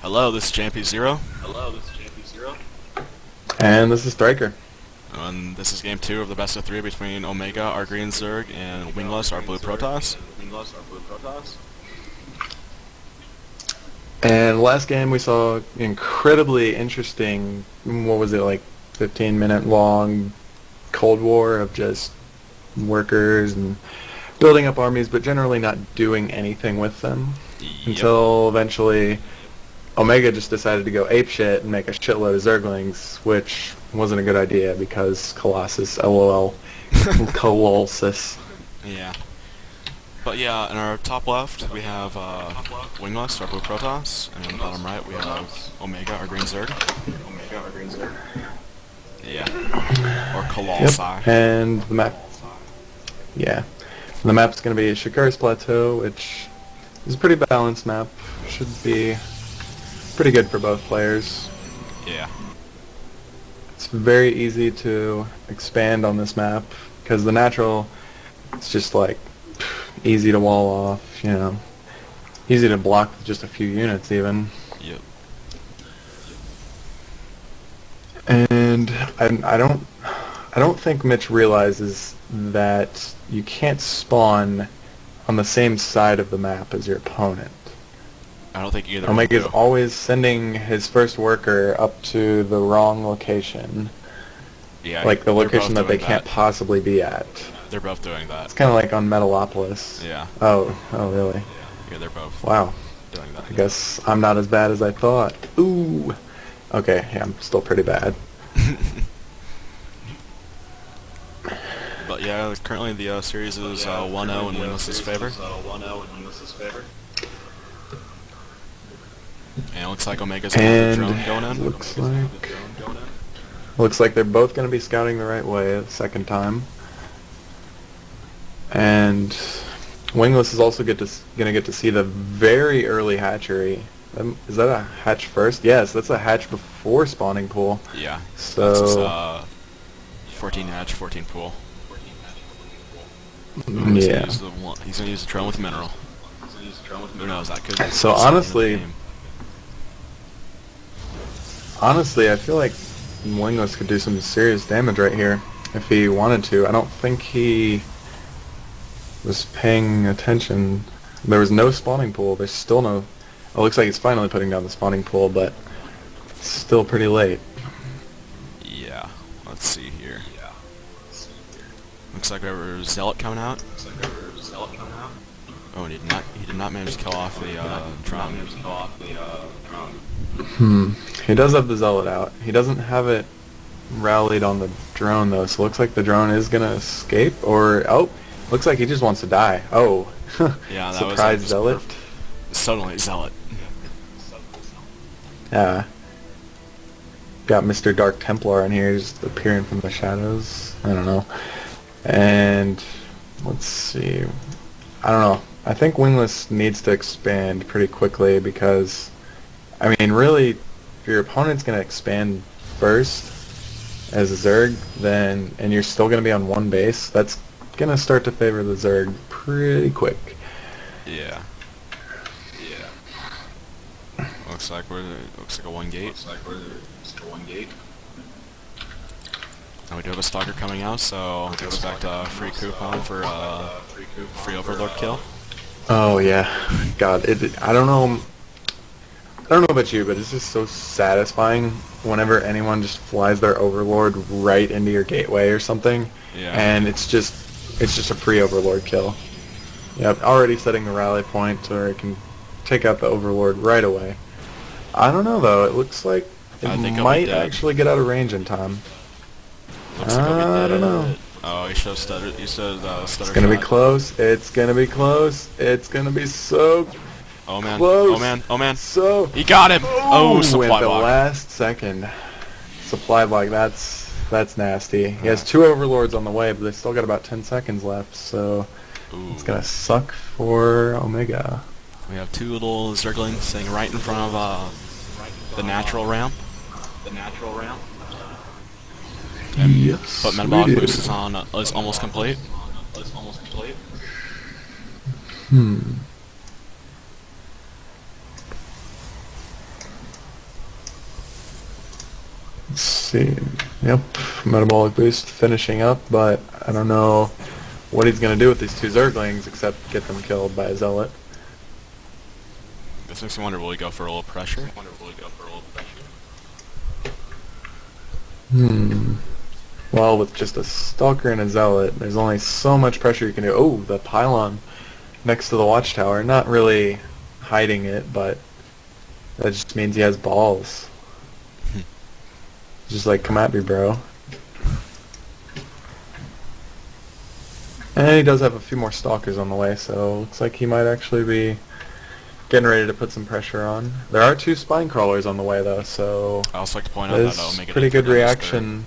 Hello, this is JMP0, And this is Striker. and this is game 2 of the best of 3 between Omega, our green Zerg, and Wingless, our blue Protoss. And last game we saw incredibly interesting, what was it, like 15-minute long Cold War of just workers and building up armies, but generally not doing anything with them. Yep. Until eventually Omega just decided to go apeshit and make a shitload of Zerglings, which wasn't a good idea because Colossus, LOL, Colossus. Yeah. But yeah, in our top left, we have Wingless, our blue Protoss, and in the bottom right, we have Omega, our green Zerg. Yeah. Or Colossi. Yep. And the map. Yeah. The map's going to be Shakur's Plateau, which is a pretty balanced map. Should be pretty good for both players. Yeah. It's very easy to expand on this map because the natural, it's just like easy to wall off, you know. Easy to block with just a few units even. Yep. And I don't think Mitch realizes that you can't spawn on the same side of the map as your opponent. I don't think either. Omega's always sending his first worker up to the wrong location. Yeah, like the location that they doing can't that. possibly be at. They're both doing that. It's kind of like on Metalopolis. Yeah. Oh, really? Yeah, they're both Wow. doing that. I guess I'm not as bad as I thought. Ooh. Okay, yeah, I'm still pretty bad. But yeah, currently the series is 1-0 in Wingless's favor. And it looks like Omega's gonna have the drone going in. Looks like they're both going to be scouting the right way the second time. And Wingless is also going to get to see the very early hatchery. Is that a hatch first? Yes, that's a hatch before spawning pool. Yeah. So that's his, 14 hatch, 14 pool. yeah. He's gonna use the drone with mineral. Who knows? That could. So honestly, I feel like Wingless could do some serious damage right here if he wanted to. I don't think he was paying attention. There was no spawning pool. There's still no... It looks like he's finally putting down the spawning pool, but it's still pretty late. Yeah. Let's see here. Looks like we have a Zealot coming out. Oh, and he did not manage to kill off the drone. He does have the Zealot out. He doesn't have it rallied on the drone, though, so it looks like the drone is going to escape, or... Oh, looks like he just wants to die. Oh. Yeah, that Surprise was Zealot. Suddenly Zealot. Yeah. Got Mr. Dark Templar in here, just appearing from the shadows. I don't know. And let's see. I don't know. I think Wingless needs to expand pretty quickly because, I mean, really, if your opponent's going to expand first as a Zerg, then, and you're still going to be on one base, that's going to start to favor the Zerg pretty quick. Yeah. Looks like a one gate. And we do have a stalker coming out, so expect a free coupon for free Overlord kill. Oh yeah, God, I don't know about you, but it's just so satisfying whenever anyone just flies their Overlord right into your gateway or something, Yeah. and it's just a free Overlord kill. Yep, already setting the rally point, or it can take out the Overlord right away. I don't know though. It looks like I think it it'll be might dead. actually get out of range in time. Looks like it'll be I don't dead. know. Oh, he shows stutter. He says stutter. It's gonna be shot. close. It's gonna be close. It's gonna be so Oh man. close. Oh man. Oh man. So. He got him. Oh, supply at the block. last second. Supply block. That's nasty. He has 2 Overlords on the way, but they still got about 10 seconds left, so Ooh. it's gonna suck for Omega. We have 2 little Zerglings sitting right in front of the natural ramp. Yes. But metabolic boost is almost complete. see. Yep, metabolic boost finishing up, but I don't know what he's gonna do with these two Zerglings except get them killed by a Zealot. This makes me wonder, will he go for a little pressure? Well, with just a Stalker and a Zealot, there's only so much pressure you can do. Oh, the pylon next to the watchtower. Not really hiding it, but that just means he has balls. Just like, come at me, bro. And he does have a few more Stalkers on the way, so looks like he might actually be getting ready to put some pressure on. There are two Spine Crawlers on the way, though, so I also like to point out that there's Omega pretty did good turn down his third. reaction.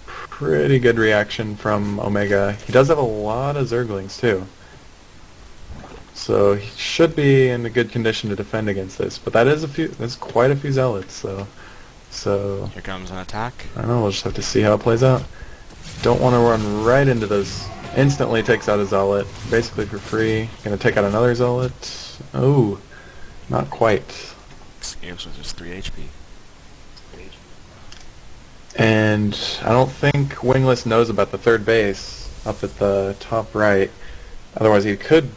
Pretty good reaction from Omega. He does have a lot of Zerglings, too. So he should be in a good condition to defend against this. But that's quite a few Zealots, so Here comes an attack. I don't know, we'll just have to see how it plays out. Don't want to run right into those. Instantly takes out a Zealot, basically for free. Gonna take out another Zealot. Oh, not quite. Escapes with just 3 HP. And I don't think Wingless knows about the third base up at the top right. Otherwise he could,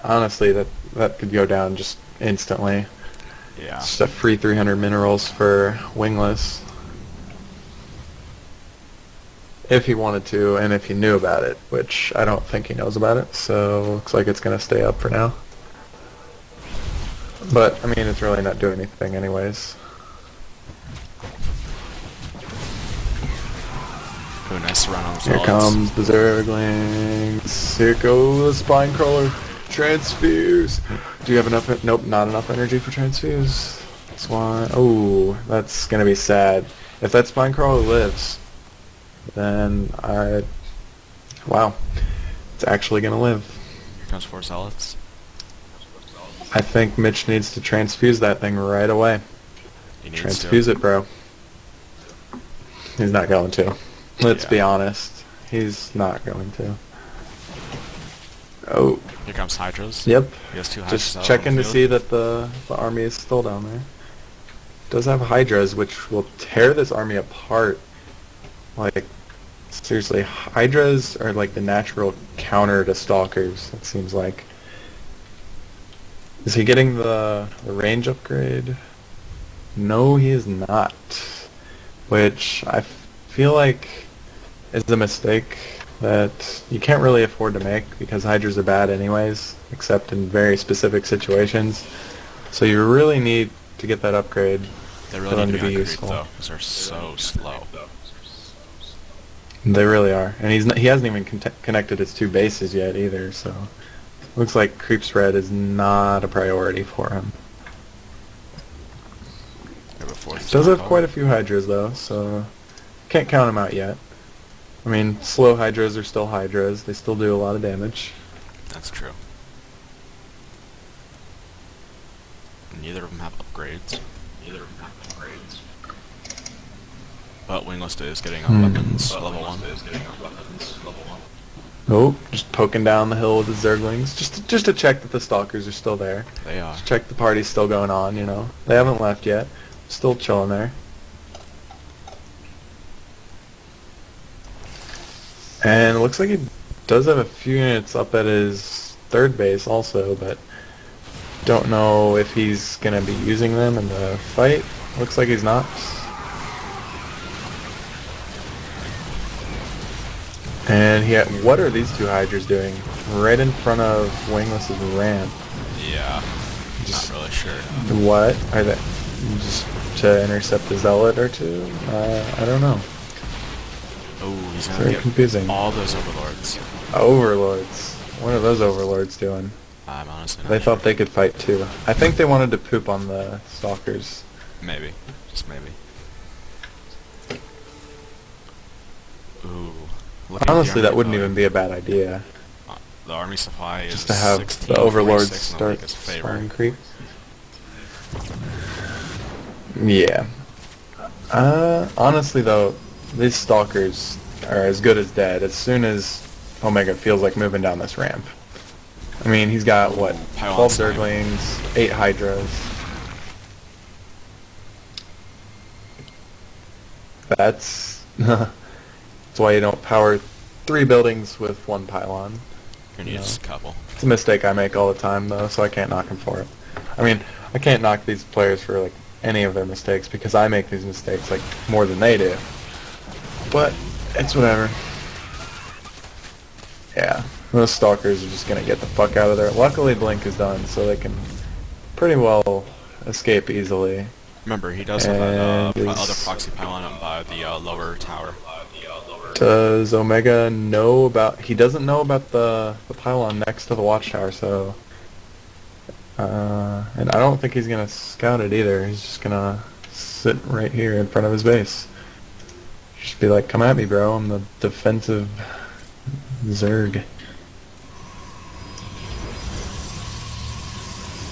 honestly, that could go down just instantly. Yeah. Just a free 300 minerals for Wingless. If he wanted to, and if he knew about it, which I don't think he knows about it, so looks like it's going to stay up for now. But, I mean, it's really not doing anything anyways. Ooh, nice run on the Here comes the Zerglings. Here goes the Spine Crawler. Transfuse. Do you have enough? Nope, not enough energy for Transfuse. That's why. Oh, that's gonna be sad. If that Spine Crawler lives, then wow, it's actually gonna live. Here comes 4 Zealots. I think Mitch needs to transfuse that thing right away. He needs Transfuse to. it, bro. He's not going to. Let's Yeah. be honest. He's not going to. Oh. Here comes Hydras. Yep. He has 2 Hydras Just out checking on to the see field. that the army is still down there. Does have Hydras, which will tear this army apart. Like, seriously, Hydras are like the natural counter to Stalkers, it seems like. Is he getting the range upgrade? No, he is not. Which I feel like is a mistake that you can't really afford to make because Hydras are bad anyways, except in very specific situations. So you really need to get that upgrade They for really them need to to be be upgraded useful. though, because they're so slow. They really are, and he hasn't even connected his 2 bases yet either. So looks like creep spread is not a priority for him. Here before the Does have Spine quite a Crawler. few Hydras though, so can't count him out yet. I mean, slow Hydras are still Hydras. They still do a lot of damage. That's true. Neither of them have upgrades. But Wingless is getting up weapons level 1. Oh, just poking down the hill with the Zerglings, just to check that the Stalkers are still there. They are. Just check the party's still going on. You know, they haven't left yet. Still chilling there. And it looks like he does have a few units up at his third base also, but don't know if he's going to be using them in the fight. Looks like he's not. And what are these 2 Hydras doing? Right in front of Wingless's ramp. Yeah. Just Not really sure. what? Are they just to intercept a Zealot or 2? I don't know. Oh, he's gonna Very get confusing. all those overlords. Overlords. What are those Overlords doing? I'm honestly not They sure. thought they could fight too. I think they wanted to poop on the Stalkers. Maybe. Just maybe. Ooh. Looking at the Honestly, army that wouldn't value, even be a bad idea. The army supply is Just to have 16, the Overlords 46 in start Omega's favor. spawning creep. Yeah. Honestly though, these Stalkers are as good as dead as soon as Omega feels like moving down this ramp. I mean, he's got, what, Pylon 12 snipe. Zerglings, 8 Hydras. That's why you don't power 3 buildings with 1 pylon. You're gonna You need know, just a couple. it's a mistake I make all the time though, so I can't knock them for it. I mean, I can't knock these players for like any of their mistakes because I make these mistakes like more than they do. But it's whatever. Yeah, those stalkers are just gonna get the fuck out of there. Luckily, Blink is done, so they can pretty well escape easily. Remember, he does have that And other is proxy pylon up by the lower tower. does Omega know about? He doesn't know about the pylon next to the watchtower, so and I don't think he's gonna scout it either. He's just gonna sit right here in front of his base. Just be like, "Come at me, bro. I'm the defensive Zerg."